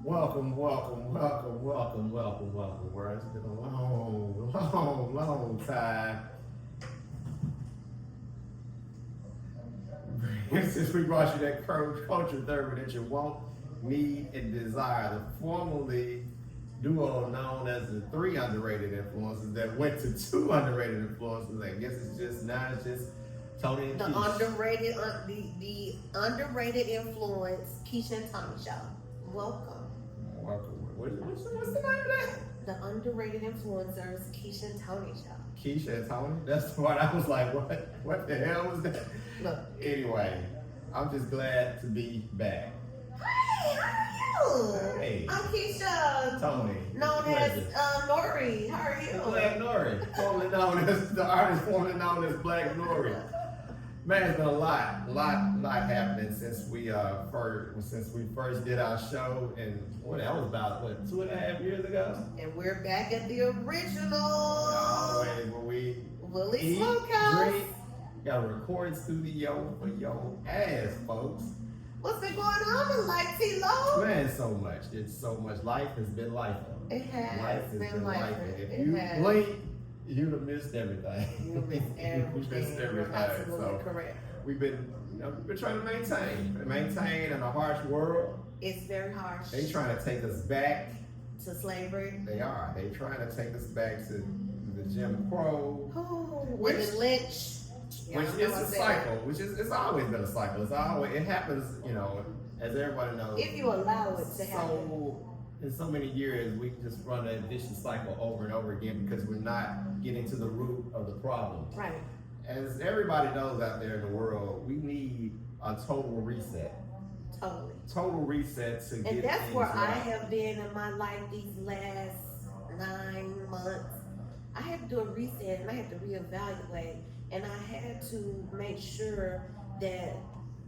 welcome. Where it's been a long time since we brought you that culture therapy that you want, need, and desire. The formerly duo known as the three underrated influences that went to two underrated influences. I guess it's just Tony and The Kesha. the underrated influence, Kesha and Tommy show. Welcome. What's the name of that? The underrated influencers, Kesha and Tony show. Keisha and Tony? That's what I was like, what the hell was that? Look. Anyway, I'm just glad to be back. Hey, how are you? Hey. I'm Kesha. Tony. Known as Nori. How are you? Black Nori. Formerly known as the artist formerly known as Black Nori. Man, it's been a lot happening since we first did our show, and that was about 2.5 years ago. And we're back at the original. Always where we Willie's eat, Smokehouse. drink, got a recording studio for your ass, folks. What's been going on in life, T-Lo? Man, so much. It's so much. Life has been life. It has Life has been life. It If you has. blink, you'd have missed everything. You missed everything. You missed everything. You're absolutely So correct. we've been trying to maintain in a harsh world. It's very harsh. They trying to take us back. To slavery. They are. They trying to take us back to the Jim Crow, Women lynch. which is a cycle. It's always been a cycle. It happens. As everybody knows. If you allow it to happen. In so many years, we just run that vicious cycle over and over again because we're not getting to the root of the problem. Right. As everybody knows out there in the world, we need a total reset. Totally. Total reset to get And that's things where right. I have been in my life these last 9 months. I had to do a reset and I had to reevaluate, and I had to make sure that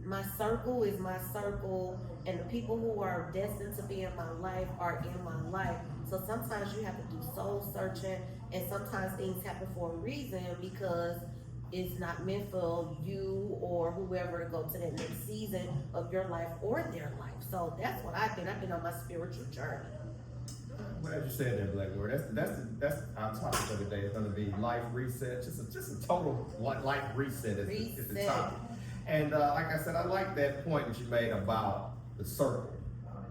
my circle is my circle and the people who are destined to be in my life are in my life. So sometimes you have to do soul searching, and sometimes things happen for a reason because it's not meant for you or whoever to go to that next season of your life or their life. So that's what I've been on my spiritual journey. Well, as you said there, Black Lord, that's our topic of the day. It's going to be life reset, just a total life reset is the topic. And like I said, I like that point that you made about the circle,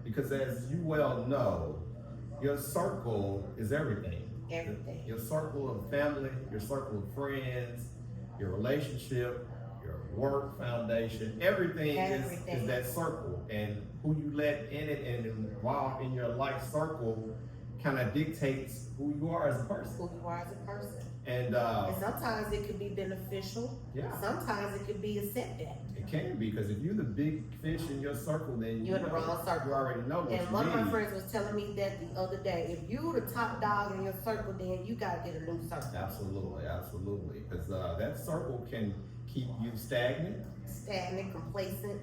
because as you well know, your circle is everything. Everything. Your circle of family, your circle of friends, your relationship, your work foundation, everything. Is that circle, and who you let in it and involved in your life circle kind of dictates who you are as a person. Who you are as a person. And sometimes it could be beneficial. Yeah. Sometimes it could be a setback. It can be, because if you're the big fish in your circle, then you're in the wrong circle. You already know what and you one need. of my friends was telling me that the other day. If you the top dog in your circle, then you gotta get a new circle. Absolutely. Because that circle can keep you stagnant, complacent.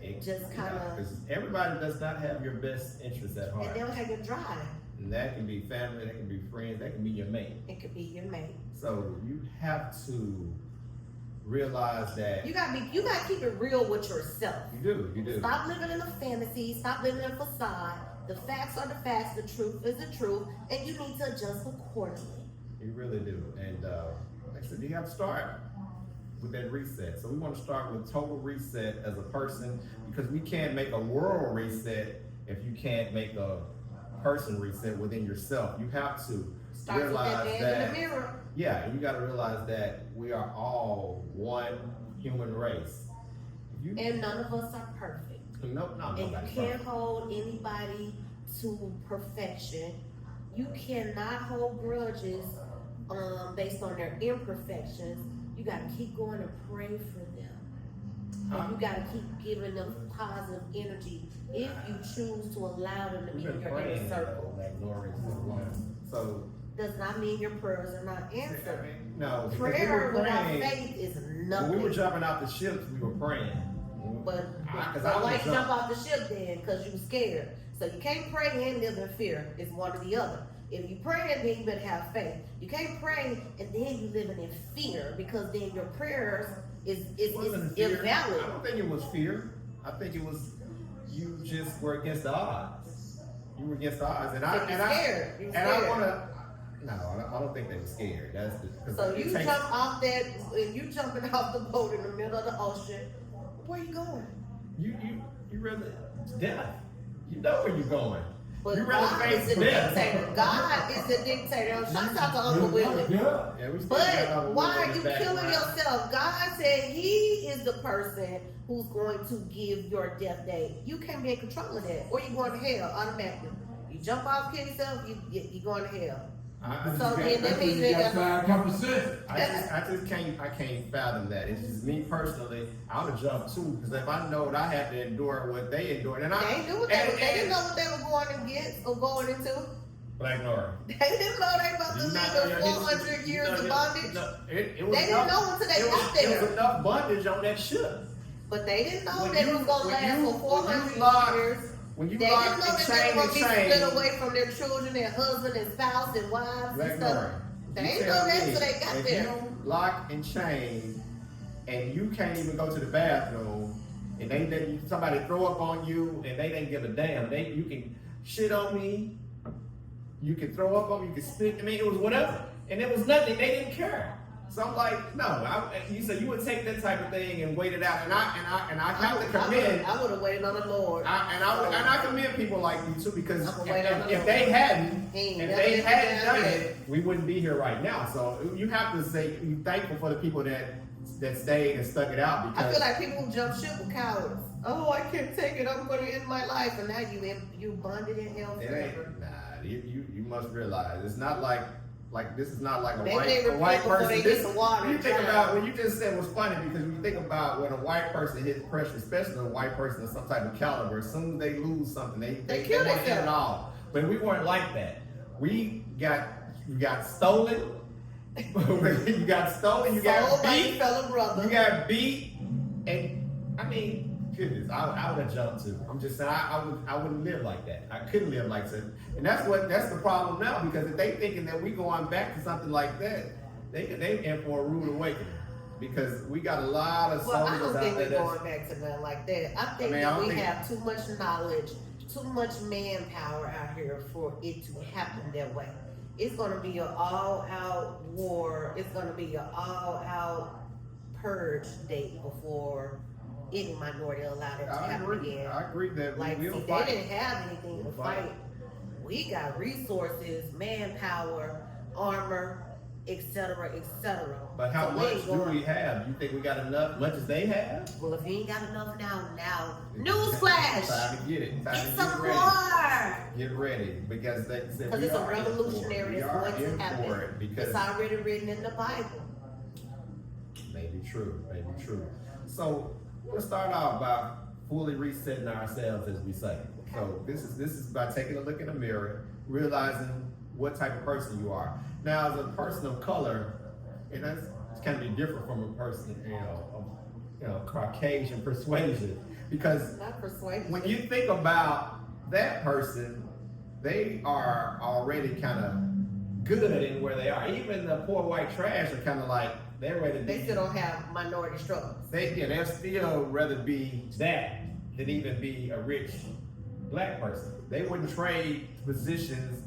It just kind of. Because everybody does not have your best interests at heart. And they don't have your drive. And that can be family, that can be friends, that can be your mate. It could be your mate. So you have to realize that you gotta keep it real with yourself. You do. Stop living in a fantasy. Stop living in a facade. The facts are the facts. The truth is the truth, and you need to adjust accordingly. You really do. And like I said, you have to start with that reset. So we want to start with total reset as a person, because we can't make a world reset if you can't make a person reset within yourself. You have to start realize with that man in the mirror. Yeah, and you got to realize that we are all one human race. And none of us are perfect. No, and you can't hold anybody to perfection. You cannot hold grudges based on their imperfections. You got to keep going and pray for them. And you got to keep giving them positive energy if you choose to allow them to be in your inner circle. So does not mean your prayers are not answered. No, prayer without faith is nothing. When we were jumping out the ships, we were praying. But why you jump off the ship then? Because you were scared. So you can't pray and live in fear. It's one or the other. If you pray, then you better have faith. You can't pray and then you living in fear, because then your prayers is invalid. I don't think it was fear. I think it was you just were against the odds. You were against the odds, and I wanna. No, I don't think they were scared. That's so you jump off that. You jumping off the boat in the middle of the ocean. Where you going? You really death. You know where you're going. But you really God is the dictator. God is the dictator. Shouts out to Uncle Willie. Yeah, but why are you killing yourself? God said He is the person who's going to give your death date. You can't be in control of that, or you're going to hell automatically. You jump off, kill yourself, you're going to hell. So then that means they got I just can't fathom that. It's just me personally. I would jump too, because if I know that I had to endure what they endured, and they didn't know what they were going against or going into. Black Nora. They didn't know they about to live 400 years of bondage. They didn't know until they got there. There was enough bondage on that ship. But they didn't know that it was going to last for 400 years. When you they didn't know that they were going to be chain, split away from their children, their husband and spouse and wives and stuff. They didn't know that until they got there. If you lock and chain and you can't even go to the bathroom and they let somebody throw up on you and they didn't give a damn. You can shit on me, you can throw up on me, you can spit. I mean, it was whatever. And it was nothing. They didn't care. So I'm like, no. You said you would take that type of thing and wait it out, and I have to commend. I would have waited on the Lord. I commend people like you too, because if they hadn't done it, we wouldn't be here right now. So you have to say you're thankful for the people that stayed and stuck it out. Because I feel like people who jump ship were cowards. Oh, I can't take it. I'm going to end my life, and now you bonded in hell forever. Nah, you must realize it's not like this is not like a white person. You think about when you just said was funny, because when you think about when a white person hits pressure, especially a white person of some type of caliber, as soon as they lose something, they kill want to end it all. But we weren't like that. We got stolen. You got stolen. You got beat. Fellow brother. You got beat, and I mean. Goodness, I would have jumped too. I'm just saying, I wouldn't live like that. I couldn't live like that, and that's the problem now. Because if they thinking that we going back to something like that, they in for a rude awakening. Because we got a lot of soldiers out there. I don't think we're going back to nothing like that. I think that we have too much knowledge, too much manpower out here for it to happen that way. It's going to be an all-out war. It's going to be an all-out purge date before any minority allowed it to happen again. I agree that they didn't have anything to fight. We got resources, manpower, armor, etc., etc. But how much do we have? You think we got enough, much as they have? Well, if you ain't got enough now, newsflash! Time to get it. Get some more! Get ready, because it's a revolutionary that's going to happen. Because it's already written in the Bible. Maybe true. So we'll start off by fully resetting ourselves, as we say. So this is by taking a look in the mirror, realizing what type of person you are. Now, as a person of color, and that's kind of different from a person, of Caucasian persuasion, because not persuasion. When you think about that person, they are already kind of good in where they are. Even the poor white trash are kind of like, they're ready to They still don't have minority struggles. They'll still rather be that than even be a rich black person. They wouldn't trade positions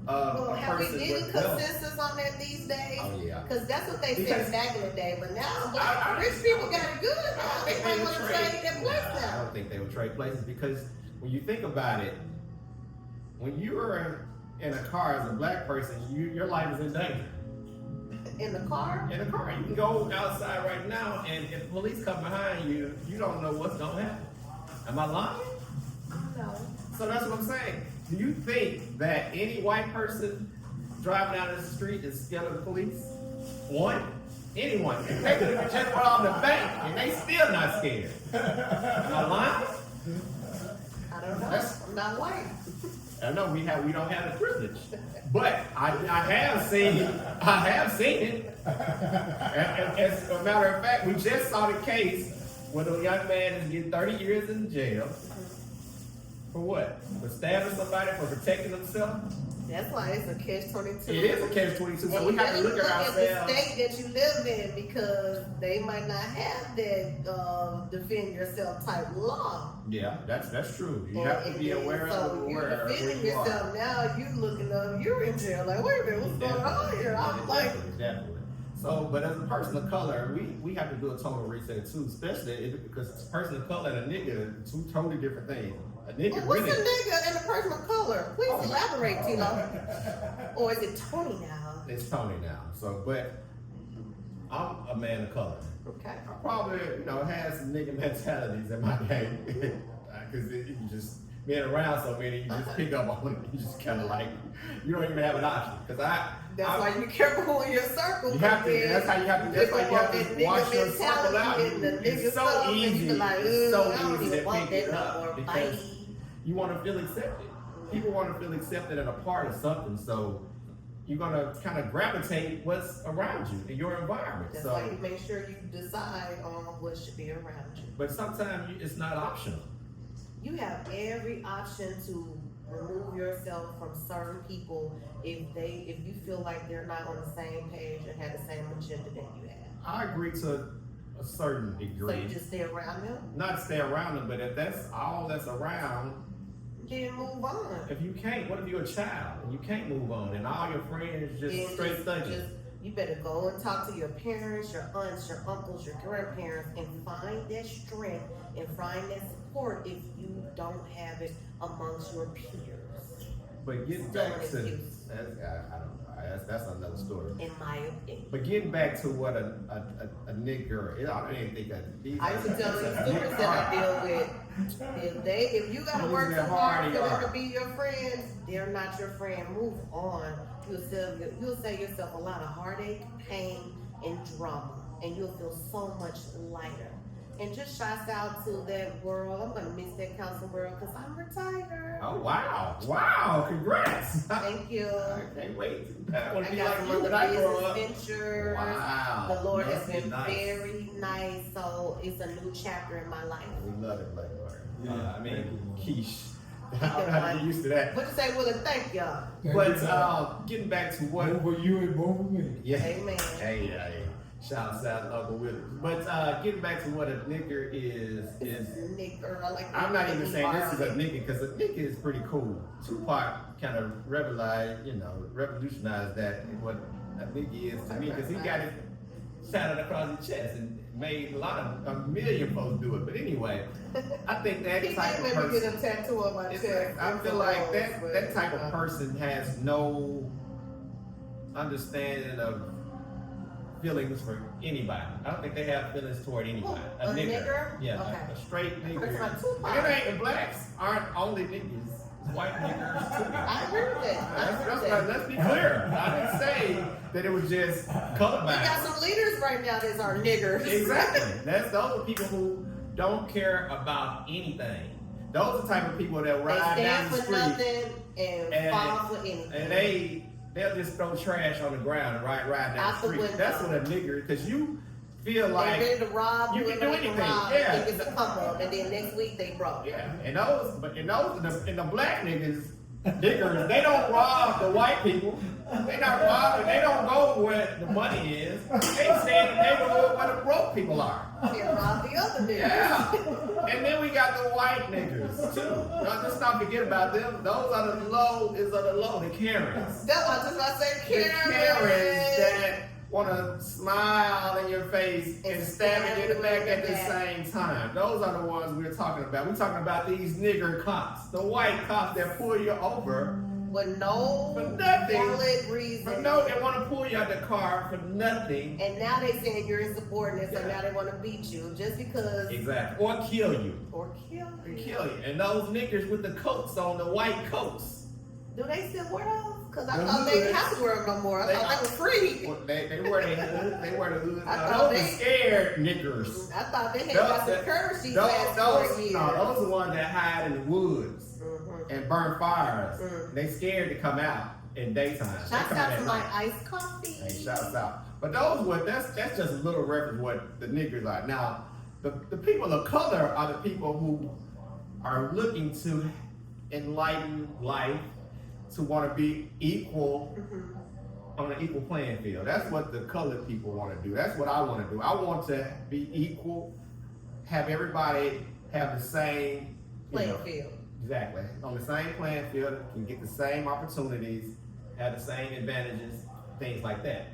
of a person with wealth. Have we getting consensus on that these days? Oh yeah. Because that's what they said back in the day. But now rich people got it good. Now they might want to trade their place now. I don't think they would trade places, because when you think about it, when you are in a car as a black person, your life is in danger. In the car? In the car. You can go outside right now, and if police come behind you, you don't know what's going to happen. Am I lying? No. So that's what I'm saying. Do you think that any white person driving down the street is scared of the police? Anyone. They could have just robbed the bank, and they still not scared. Am I lying? I don't know. I'm not white. I know we don't have the privilege, but I have seen it. As a matter of fact, we just saw the case where the young man is getting 30 years in jail for what? For stabbing somebody, for protecting himself. That's why it's a catch-22. It is a catch-22, so And we you have to gotta look at the ourselves. state that you live in, because they might not have that defend yourself type law. Yeah, that's true. You have to be aware so of you're where defending you are. yourself now. You looking up, you're in jail. Like, wait a minute, what's going on here? I'm like, Definitely. So, but as a person of color, we have to do a total reset too, especially because a person of color and a nigga are two totally different things. A nigga well, what's really. a nigga and a person of color? Please elaborate, Tilo. Or is it Tony now? It's Tony now. So, but I'm a man of color. Okay. I probably, had some nigga mentalities in my day. Because you just being around so many, you just pick up on it. You just kind of like, you don't even have an option. Because That's why you be careful in your circle. You have to. That's how you have to. That's why you have to watch your circle out. It's so easy. It's so easy to pick it up because you want to feel accepted. People want to feel accepted and a part of something. So you're gonna kind of gravitate what's around you in your environment. That's so why you make sure you decide on what should be around you. But sometimes it's not optional. You have every option to remove yourself from certain people if you feel like they're not on the same page and have the same agenda that you have. I agree to a certain degree. So you just stay around them? Not stay around them, but if that's all that's around, then move on. if you can't, what if you're a child and you can't move on and all your friends just straight thugging? You better go and talk to your parents, your aunts, your uncles, your grandparents, and find that strength and find that support if you don't have it amongst your peers. But getting back to, I don't know, that's another story. In my opinion. But getting back to what a nigger, I don't even think I used to tell these students that I deal with, if you gotta work too hard for them to be your friends, they're not your friend. Move on. You'll save yourself a lot of heartache, pain, and drama, and you'll feel so much lighter. And just shouts out to that world. I'm gonna miss that council world because I'm retired. Oh wow! Congrats! Thank you. I can't wait. I want to I be got like some you other when I grow up. adventures. Wow! The Lord has Must be been nice. very nice, so it's a new chapter in my life. We love it, Black Lord. Yeah. I mean, quiche. I don't have to get used to that. What you say, Willie? Thank y'all. But getting back to what? Both for you and both for me. Yeah. Amen. Hey. Shouts out to Uncle Willie. But getting back to what a nigger is Nigger. I like I'm not even saying this is a nigga because a nigga is pretty cool. Tupac kind of revolutionized that and what a nigga is to me because he got it shouted across his chest and made a million folks do it. But anyway, I think that He type did of let me person. get a tattoo on my chest. I feel like that type of person has no understanding of feelings for anybody. I don't think they have feelings toward anybody. A nigger? Yeah, Okay. a straight nigger. That's like Tupac. And it ain't, and blacks aren't only niggas. It's white niggers too. I agree with that. Let's be clear. I didn't say that it was just color We got bias. some leaders right now that are niggers. Exactly. Those are people who don't care about anything. Those are the type of people that They ride down stand the for street nothing and fall for anything. and they'll just throw trash on the ground and ride down Out the the street. window. That's what a nigger, because you feel like They're ready to rob you can do and anything. rob, Yeah. and think it's a come up, and then next week they broke. yeah, and the black niggas, niggers, they don't rob the white people. They not robbing. They don't go where the money is. They stay in the neighborhood where the broke people are. They rob the other niggers. Yeah. And then we got the white niggers too. Let's not forget about them. Those are the low, the Karens. That's what I was just about to say, The Karens that want to smile in your face and stab you in the back at the same time. Those are the ones we're talking about. We're talking about these nigger cops, the white cops that pull you over with no for nothing. valid reason. For no, they want to pull you out the car for nothing. And now they saying you're insubordinate, so now they want to beat you just because. Exactly. Or kill you. Or kill you. Kill you. And those niggers with the coats on, the white coats. Do they still wear those? Because I thought they didn't have to wear them no more. I thought they were free. Well, they wear their hood. They wear the hood. I thought Those they- are scared niggers. I thought they had got some courage these last 4 years. Those are the ones that hide in the woods Mhm. and burn fires. Mm. They scared to come out in daytime. They Shouts come out at to my night. iced coffee. Hey, shouts out. But that's just a little reference what the niggers are. Now, the people of color are the people who are looking to enlighten life to want to be equal Mhm. on an equal playing field. That's what the colored people want to do. That's what I want to do. I want to be equal, have everybody have the same Playing field. Exactly. On the same playing field, can get the same opportunities, have the same advantages, things like that.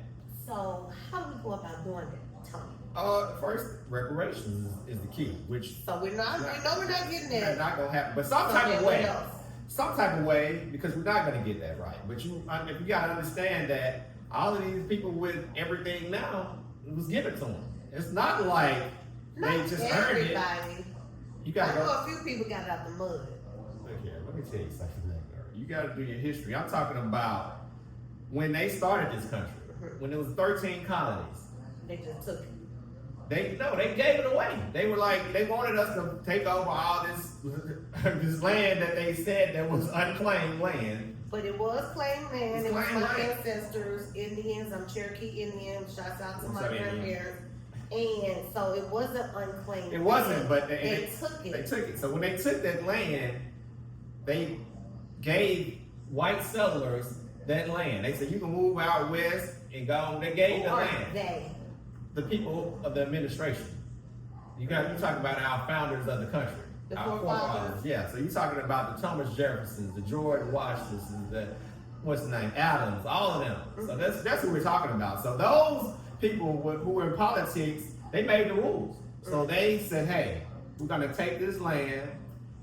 So how do we go about doing that, Tony? First, reparations is the key, which So we're not getting there. not gonna happen. But some type of way, because we're not gonna get that right. But you gotta understand that all of these people with everything now, it was given to them. It's not like they just earned it. You gotta I know a few people got it out the mud. Look here, let me tell you something. You gotta do your history. I'm talking about when they started this country, when there was 13 colonies. They just took it. They gave it away. They were like, they wanted us to take over all this this land that they said that was unclaimed land. But it was claimed land. It was claimed my land. ancestors, Indians. I'm Cherokee Indian. Shouts out to What's my up, Indian? grandparents. And so it wasn't unclaimed. It wasn't, land. but they took it. They took it. So when they took that land, they gave white settlers that land. They said you can move out west and go. They gave the land. The people of the administration. You talking about our founders of the country. The our forefathers. Yeah, so you're talking about the Thomas Jeffersons, the George Washingtons, the what's the name, Adams, all of them. So that's who we're talking about. So those people who were in politics, they made the rules. So they said, hey, we're gonna take this land.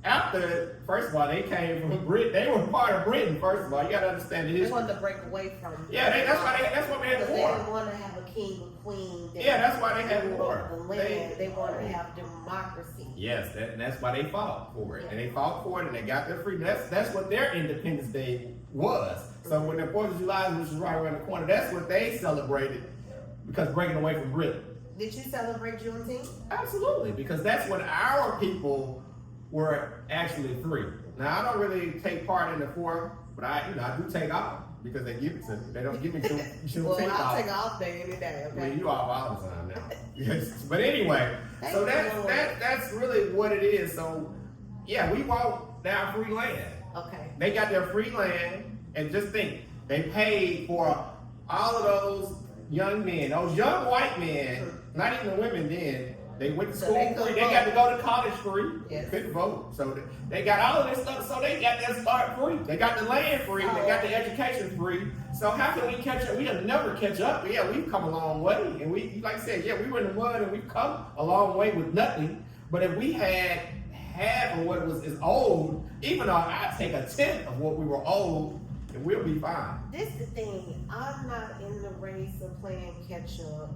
After, first of all, they came from Britain. They were part of Britain. First of all, you gotta understand the history. They wanted to break away from. Yeah, that's why they had the They war. didn't want to have a king or queen. That's why they had war. The land. They wanted to have democracy. Yes, and that's why they fought for it. And they fought for it and they got their freedom. That's what their Independence Day was. So when the 4th of July, which is right around the corner, that's what they celebrated because breaking away from Britain. Did you celebrate Juneteenth? Absolutely, because that's when our people were actually free. Now I don't really take part in the 4th, but I do take off because they give it to me. They don't give me Juneteenth Well, I'll off. take off day any day. Okay. I mean, you off all the time now. Yes, but anyway, so that's really what it is. So yeah, we want our free land. Okay. They got their free land, and just think, they paid for all of those young men, those young white men, not even the women then. They went to school free. They got to go to college free. Yes. Couldn't vote. So they got all of this stuff. So they got their start free. They got the land free. They got the education free. So how can we catch up? We'll never catch up. Yeah, we've come a long way. And we, like I said, yeah, we were in the mud and we've come a long way with nothing. But if we had half of what is old, even though I take a tenth of what we were old, then we'll be fine. This is the thing. I'm not in the race of playing catch up.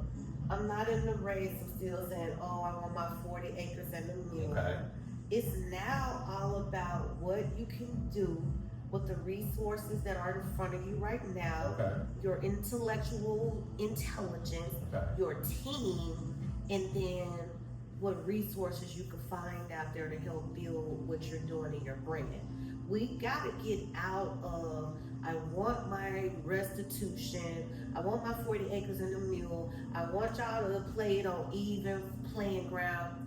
I'm not in the race of still saying, oh, I want my 40 acres and a mule. Okay. It's now all about what you can do with the resources that are in front of you right now, Okay. your intellectual intelligence, Okay. your team, and then what resources you can find out there to help build what you're doing in your brand. We gotta get out of, I want my restitution, I want my 40 acres and a mule, I want y'all to play it on even playing ground.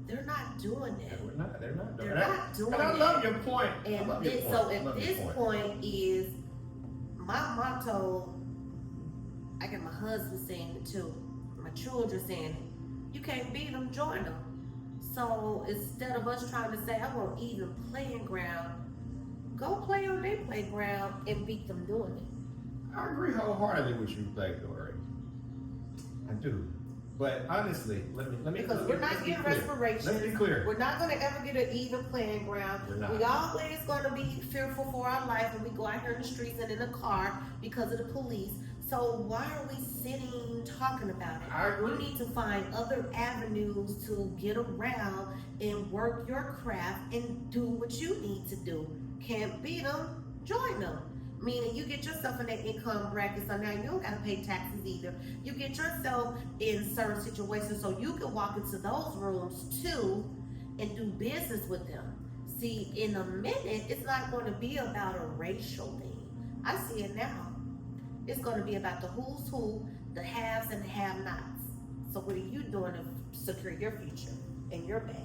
They're not doing that. They're not doing They're that. not doing And I it. love your point. And so at this point is, my motto, I got my husband saying it too, my children saying it, you can't beat them, join them. So instead of us trying to say, I want even playing ground, go play on their playground and beat them doing it. I agree wholeheartedly with you, Black Dory. I do. But honestly, let me Because we're not getting reparations. Let's be clear. We're not going to ever get an even playing ground. We're not. We always going to be fearful for our life when we go out here in the streets and in a car because of the police. So why are we sitting talking about it? I agree. You need to find other avenues to get around and work your craft and do what you need to do. Can't beat them, join them. Meaning you get yourself in that income bracket, so now you don't gotta pay taxes either. You get yourself in certain situations so you can walk into those rooms too and do business with them. See, in a minute, it's not gonna be about a racial thing. I see it now. It's gonna be about the who's who, the haves and the have-nots. So what are you doing to secure your future and your bag?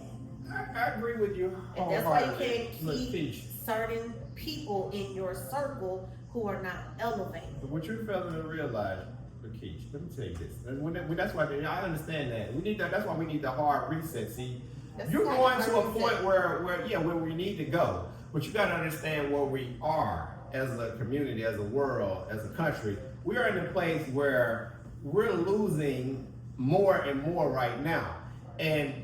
I agree with you. And that's why you can't Look, keep Peach. certain people in your circle who are not elevated. But what you're failing to realize, Kesha, let me tell you this. That's why I understand that. We need that. That's why we need the hard reset. See, you're going to a point where we need to go. But you got to understand where we are as a community, as a world, as a country. We are in a place where we're losing more and more right now. And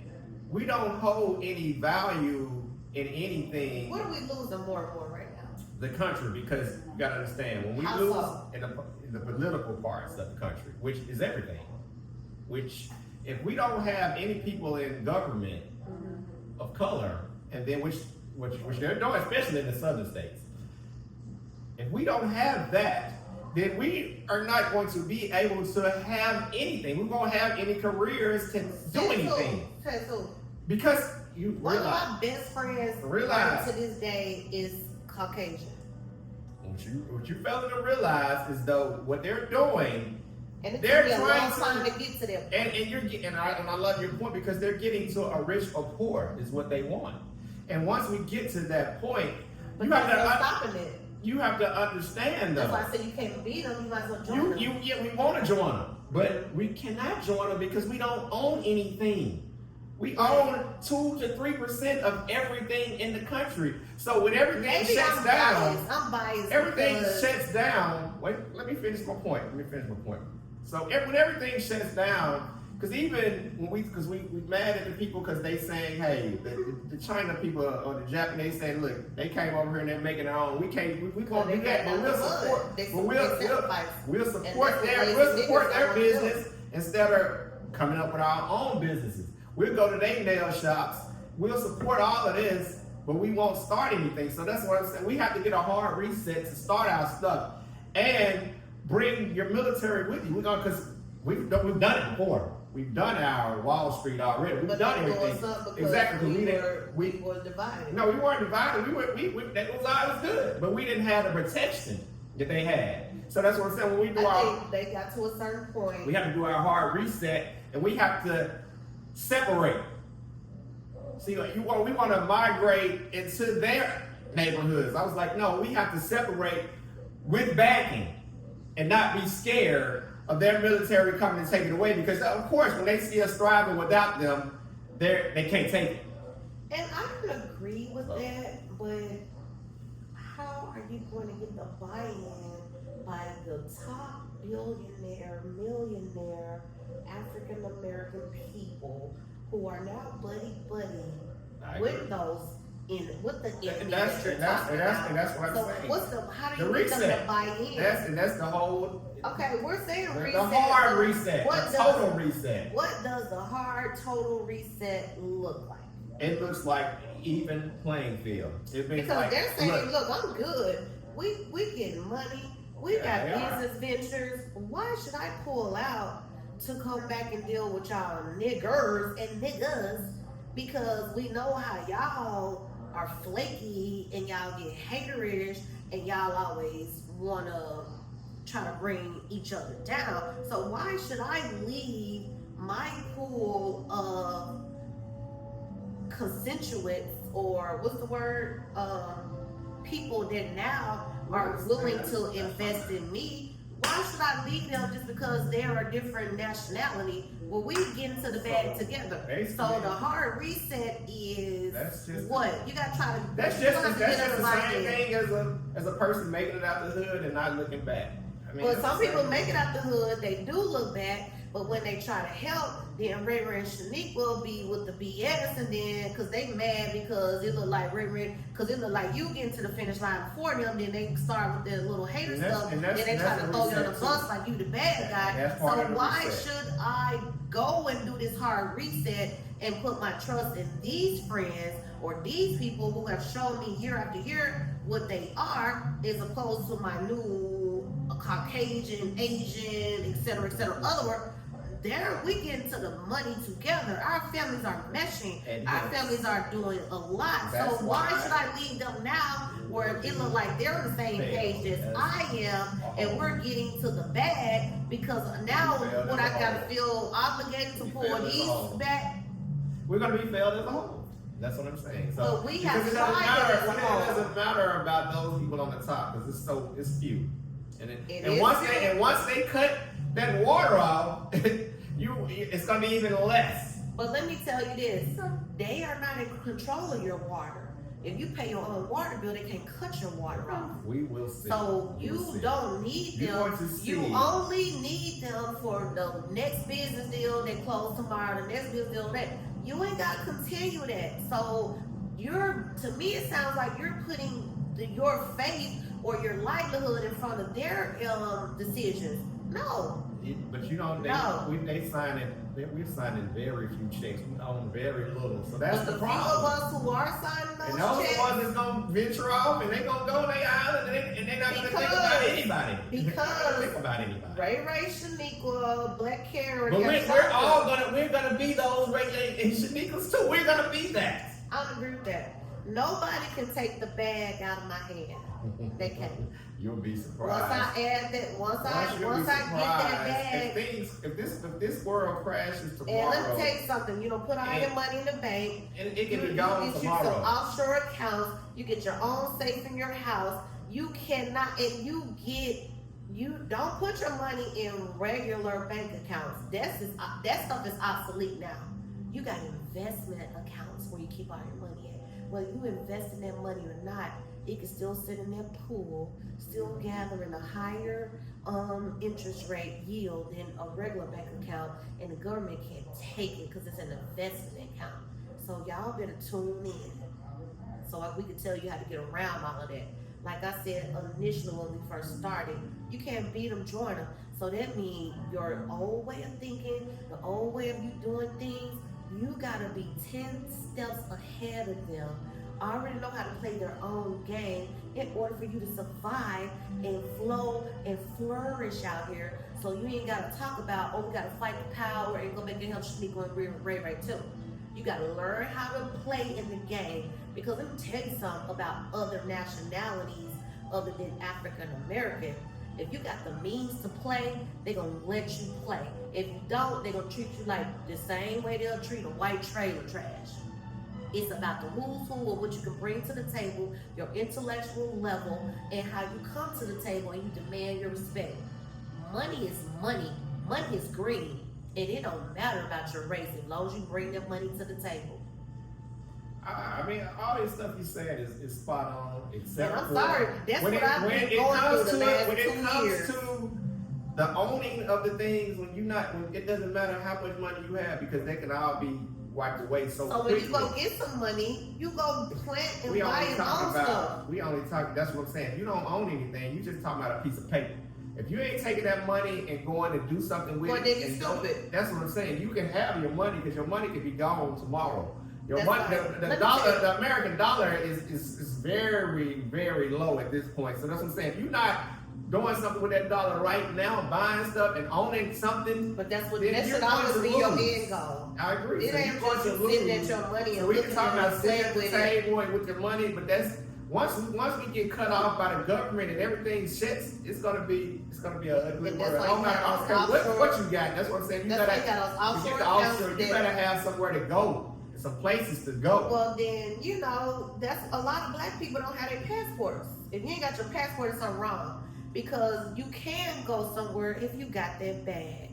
we don't hold any value in anything. What are we losing more and more right now? The country, because you got to understand, when we How lose so? in the political parts of the country, which is everything, which if we don't have any people in government of color, and then which they're doing, especially in the southern states, if we don't have that, then we are not going to be able to have anything. We're going to have any careers to do anything. Because you one realize, of my best friends to this day is Caucasian. What you fail to realize is though what they're doing, and they're a trying long time to get to them. And I love your point, because they're getting to a rich or poor is what they want. And once we get to that point, you have to stopping it. You have to understand though. That's why I said you can't beat them. You might as well join them. We want to join them, but we cannot join them because we don't own anything. We own 2 to 3% of everything in the country. So when everything shuts down, I'm biased. Everything shuts down. Wait, let me finish my point. So when everything shuts down, because even when we mad at the people because they saying, hey, the China people or the Japanese saying, look, they came over here and they're making their own. We gonna do that, but we'll support their business instead of coming up with our own businesses. We'll go to their nail shops. We'll support all of this, but we won't start anything. So that's what I'm saying. We have to get a hard reset to start our stuff and bring your military with you. Because we've done it before. We've done our Wall Street already. We've done everything. Exactly. We were divided. No, we weren't divided. That was always good, but we didn't have the protection that they had. So that's what I'm saying. When we do they got to a certain point. We have to do our hard reset, and we have to separate. See, we want to migrate into their neighborhoods. I was like, no, we have to separate with backing and not be scared of their military coming and taking it away, because of course when they see us thriving without them, they can't take it. And I can agree with that, but how are you going to get the buy-in by the top billionaire, millionaire, African American people who are now buddy with those with the enemy? And that's what I'm saying. How do you get them to buy in? That's the whole. Okay, we're saying reset. The hard reset, the total reset. What does the hard total reset look like? It looks like even playing field. Because they're saying, look, I'm good. We getting money. We got business ventures. Why should I pull out to come back and deal with y'all niggers and niggas? Because we know how y'all are flaky and y'all get haterish and y'all always want to try to bring each other down. So why should I leave my pool of constituents, or what's the word, people that now are willing to invest in me? Why should I leave them just because they're a different nationality? Well, we get into the bag together. So the hard reset is what? You gotta try to. That's just the same thing as a person making it out the hood and not looking back. I mean, well, some people make it out the hood, they do look back, but when they try to help, then Ray Ray and Shanique will be with the BS, and then because they mad because it look like because it look like you get to the finish line before them, then they start with their little hater stuff, and then they try to throw you on the bus like you the bad guy. So why should I go and do this hard reset and put my trust in these friends or these people who have shown me year after year what they are, as opposed to my new Caucasian, Asian, etc., other work? There, we get into the money together. Our families are meshing. Our families are doing a lot. So why should I leave them now where it look like they're on the same page as I am, and we're getting to the bag? Because now what I gotta feel obligated to pull these back. We're gonna be failed as a whole. That's what I'm saying. So But we have because it doesn't tried matter. it as a It whole. doesn't matter about those people on the top because it's few. And It and is once they cut that water off, it's gonna be even less. But let me tell you this, they are not in control of your water. If you pay your own water bill, they can't cut your water off. We will see. So We will you see. don't need You're them. going to see. You only need them for the next business deal they close tomorrow, the next business deal that. You ain't gotta continue that. So to me it sounds like you're putting your faith or your livelihood in front of their decisions. No. But you know, they sign it. We're signing very few checks. We own very little, so that's But the the few problem. of us who are signing those And those checks, ones that's gonna venture off and they gonna go on their island and they're not gonna think about anybody. Because think about anybody. Ray, Shaniqua, Black Karen, But we're gonna be those Ray and Shaniquas too. We're gonna be that. I don't agree with that. Nobody can take the bag out of my hand. They can't. You'll be surprised. Once I add that, once I get that bag, If this world crashes tomorrow, and let me tell you something, you don't put all your money in the bank. and it can be You gone get you tomorrow. some offshore accounts. You get your own safe in your house. You cannot, and you don't put your money in regular bank accounts. That stuff is obsolete now. You got investment accounts where you keep all your money at. Whether you invest in that money or not, it can still sit in that pool, still gathering a higher interest rate yield than a regular bank account, and the government can't take it because it's an investment account. So y'all better tune in so we can tell you how to get around all of that. Like I said initially when we first started, you can't beat them, join them. So that means your old way of thinking, the old way of you doing things, you gotta be 10 steps ahead of them. Already know how to play their own game in order for you to survive and flow and flourish out here. So you ain't gotta talk about, oh, we gotta fight the power and go back and help Shaniqua and Ray too. You gotta learn how to play in the game, because let me tell you something about other nationalities other than African American. If you got the means to play, they're gonna let you play. If you don't, they're gonna treat you like the same way they'll treat a white trailer trash. It's about the who's who of what you can bring to the table, your intellectual level, and how you come to the table and you demand your respect. Money is money. Money is green. And it don't matter about your race as long as you bring that money to the table. I mean, all this stuff you said is spot on, except And I'm sorry, that's what I've been going through the last 2 years. When it comes to the owning of the things, when it doesn't matter how much money you have, because they can all be wiped away so quickly. So when you go get some money, you go plant and buy and own stuff. That's what I'm saying. If you don't own anything, you just talking about a piece of paper. If you ain't taking that money and going to do something with then you stupid. That's what I'm saying. You can have your money because your money can be gone tomorrow. Your That's money, right. the American dollar is very, very low at this point. So that's what I'm saying. If you're not doing something with that dollar right now, buying stuff and owning something, But that then should always be your end goal. I agree. It So ain't you're going just to you sitting lose. at your money and So we looking can talk at it about and sitting playing at the with it. table and with your money, but that's once we get cut off by the government and everything shuts, it's gonna be an ugly And that's world. why No you matter got how those what you got. That's what I'm saying. You That's gotta why you got those to offshore get the accounts offshore. You that- better have somewhere to go. Some places to go. Well, then, that's a lot of black people don't have their passports. If you ain't got your passport, it's something wrong. Because you can go somewhere if you got that bag.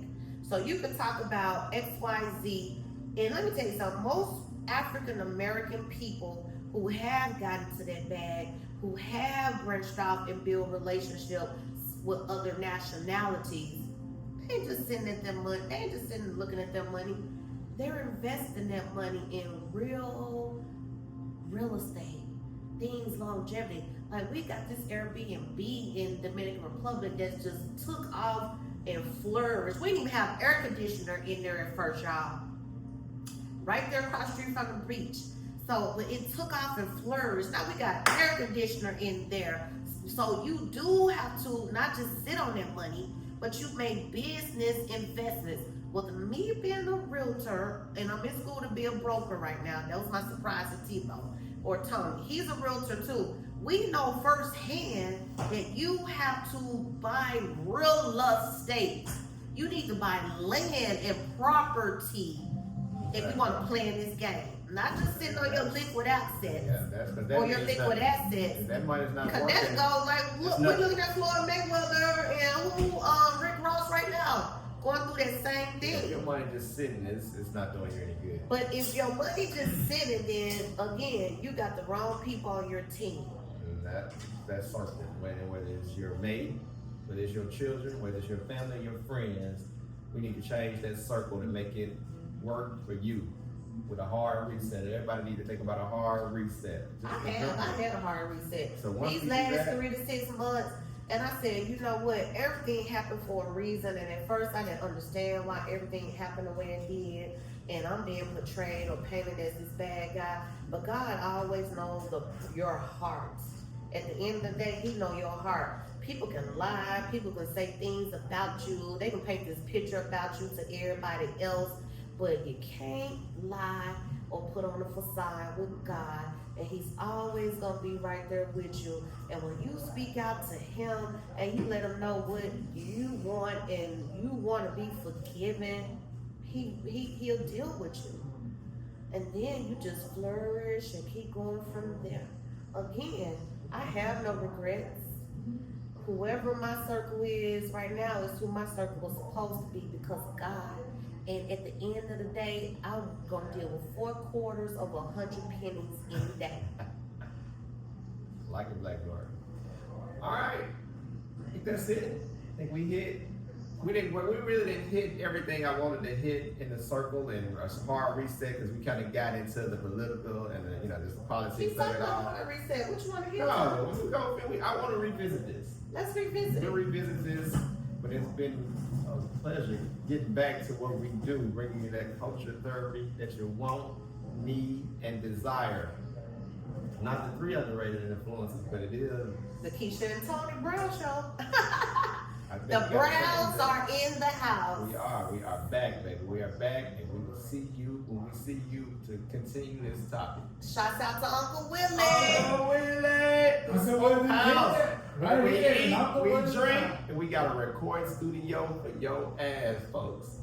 So you can talk about XYZ. And let me tell you something, most African American people who have gotten to that bag, who have branched off and built relationships with other nationalities, they ain't just sitting at their money, they ain't just sitting looking at their money. They're investing that money in real estate, things, longevity. Like we got this Airbnb in Dominican Republic that just took off and flourished. We didn't even have air conditioner in there at first, y'all. Right there across the street from the beach. So it took off and flourished. Now we got air conditioner in there. So you do have to not just sit on that money, but you make business investments. With me being a realtor, and I'm in school to be a broker right now. That was my surprise to Tebow or Tony. He's a realtor too. We know firsthand that you have to buy real estate. You need to buy land and property if you want to play in this game. Not just sitting on your liquid assets. Yeah, that's because that or your means liquid nothing. assets. If that money's not Because working. that's gold. Like, look, we're looking at Floyd Mayweather and Rick Ross right now, going through that same thing. If your money just sitting, it's not doing you any good. But if your money just sitting, then again, you got the wrong people on your team. And that's something. Whether it's your mate, whether it's your children, whether it's your family, your friends, we need to change that circle to make it work for you. With a hard reset. Everybody need to think about a hard reset. I had a hard reset. So once These we do last that, 3 to 6 months, and I said, you know what? Everything happened for a reason, and at first I didn't understand why everything happened the way it did. And I'm being portrayed or painted as this bad guy, but God always knows your heart. At the end of the day, He knows your heart. People can lie, people can say things about you, they can paint this picture about you to everybody else, but you can't lie or put on a facade with God, and He's always gonna be right there with you. And when you speak out to Him and you let Him know what you want and you want to be forgiven, He'll deal with you. And then you just flourish and keep going from there. Again, I have no regrets. Whoever my circle is right now is who my circle was supposed to be because of God. And at the end of the day, I'm gonna deal with 4/4 of 100 pennies any day. like a black Lord. All right, I think that's it. I think we really didn't hit everything I wanted to hit in the circle and a hard reset because we kind of got into the political and the, this politics He's of talking it about all. a reset. What you want to hear? I want to revisit this. Let's revisit. We'll revisit this, but it's been a pleasure getting back to what we do, bringing you that culture therapy that you want, need, and desire. Not the 3 underrated influences, but it is. The Kesha and Tony Brown Show. I think The we gotta Browns change that. are in the house. We are back, baby. We are back, and we will see you when we see you to continue this topic. Shouts out to Uncle Willie. Oh, Willie! Uncle Willie, House. right We here, eat, Uncle we Willie. drink, and we got a recording studio for your ass, folks.